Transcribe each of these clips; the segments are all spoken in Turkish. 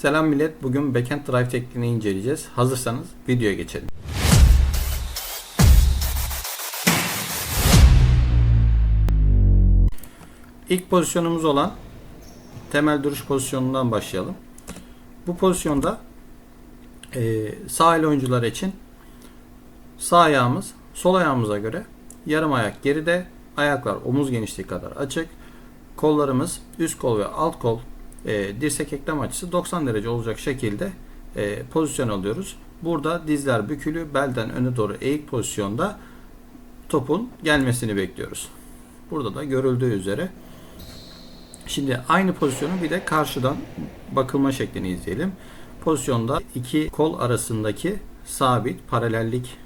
Selam millet. Bugün backend drive tekniğini inceleyeceğiz. Hazırsanız videoya geçelim. İlk pozisyonumuz olan temel duruş pozisyonundan başlayalım. Bu pozisyonda sağ el oyuncular için sağ ayağımız sol ayağımıza göre yarım ayak geride, ayaklar omuz genişliği kadar açık, kollarımız üst kol ve alt kol dirsek eklem açısı 90 derece olacak şekilde pozisyon alıyoruz. Burada dizler bükülü, belden öne doğru eğik pozisyonda topun gelmesini bekliyoruz. Burada da görüldüğü üzere. Şimdi aynı pozisyonu bir de karşıdan bakılma şeklini izleyelim. Pozisyonda iki kol arasındaki sabit paralellik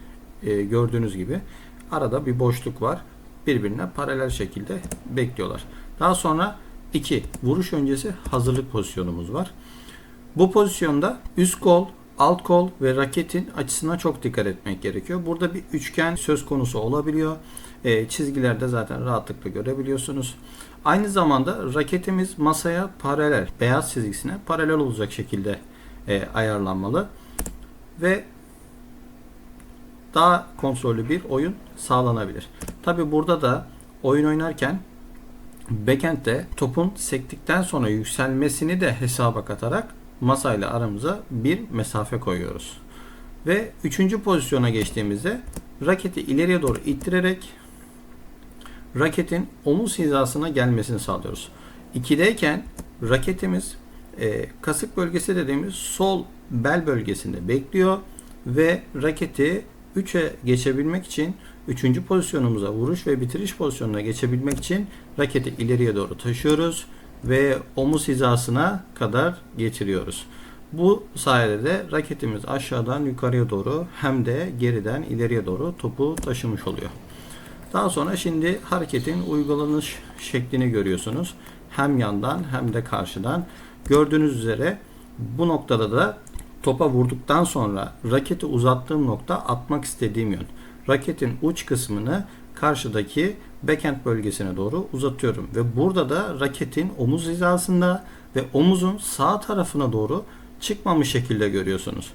gördüğünüz gibi arada bir boşluk var. Birbirine paralel şekilde bekliyorlar. Daha sonra iki vuruş öncesi hazırlık pozisyonumuz var. Bu pozisyonda üst kol, alt kol ve raketin açısına çok dikkat etmek gerekiyor. Burada bir üçgen söz konusu olabiliyor. Çizgilerde zaten rahatlıkla görebiliyorsunuz. Aynı zamanda raketimiz masaya paralel, beyaz çizgisine paralel olacak şekilde ayarlanmalı ve daha kontrollü bir oyun sağlanabilir. Tabi burada da oyun oynarken backend'de topun sektikten sonra yükselmesini de hesaba katarak masayla aramıza bir mesafe koyuyoruz. Ve üçüncü pozisyona geçtiğimizde raketi ileriye doğru ittirerek raketin omuz hizasına gelmesini sağlıyoruz. 2'deyken raketimiz kasık bölgesi dediğimiz sol bel bölgesinde bekliyor ve raketi 3'e geçebilmek için 3. pozisyonumuza vuruş ve bitiriş pozisyonuna geçebilmek için raketi ileriye doğru taşıyoruz ve omuz hizasına kadar getiriyoruz. Bu sayede de raketimiz aşağıdan yukarıya doğru hem de geriden ileriye doğru topu taşımış oluyor. Daha sonra şimdi hareketin uygulanış şeklini görüyorsunuz. Hem yandan hem de karşıdan. Gördüğünüz üzere bu noktada da topa vurduktan sonra raketi uzattığım nokta atmak istediğim yön. Raketin uç kısmını karşıdaki backhand bölgesine doğru uzatıyorum. Ve burada da raketin omuz hizasında ve omuzun sağ tarafına doğru çıkmamış şekilde görüyorsunuz.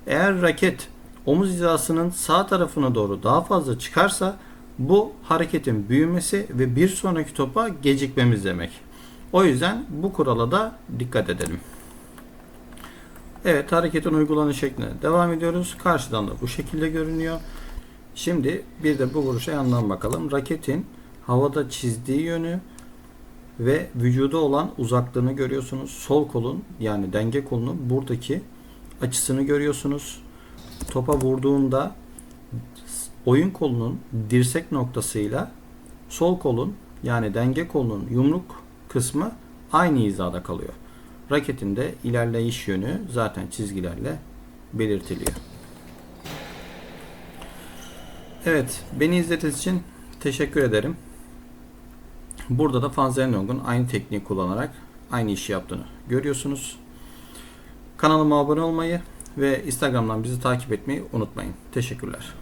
Eğer raket omuz hizasının sağ tarafına doğru daha fazla çıkarsa bu hareketin büyümesi ve bir sonraki topa gecikmemiz demek. O yüzden bu kurala da dikkat edelim. Evet, hareketin uygulanış şekline devam ediyoruz. Karşıdan da bu şekilde görünüyor. Şimdi bir de bu vuruşa yandan bakalım. Raketin havada çizdiği yönü ve vücuda olan uzaklığını görüyorsunuz. Sol kolun yani denge kolunun buradaki açısını görüyorsunuz. Topa vurduğunda oyun kolunun dirsek noktasıyla sol kolun yani denge kolunun yumruk kısmı aynı hizada kalıyor. Raketin de ilerleyiş yönü zaten çizgilerle belirtiliyor. Evet, beni izlediğiniz için teşekkür ederim. Burada da Fan Zhenlong'un aynı tekniği kullanarak aynı işi yaptığını görüyorsunuz. Kanalıma abone olmayı ve Instagram'dan bizi takip etmeyi unutmayın. Teşekkürler.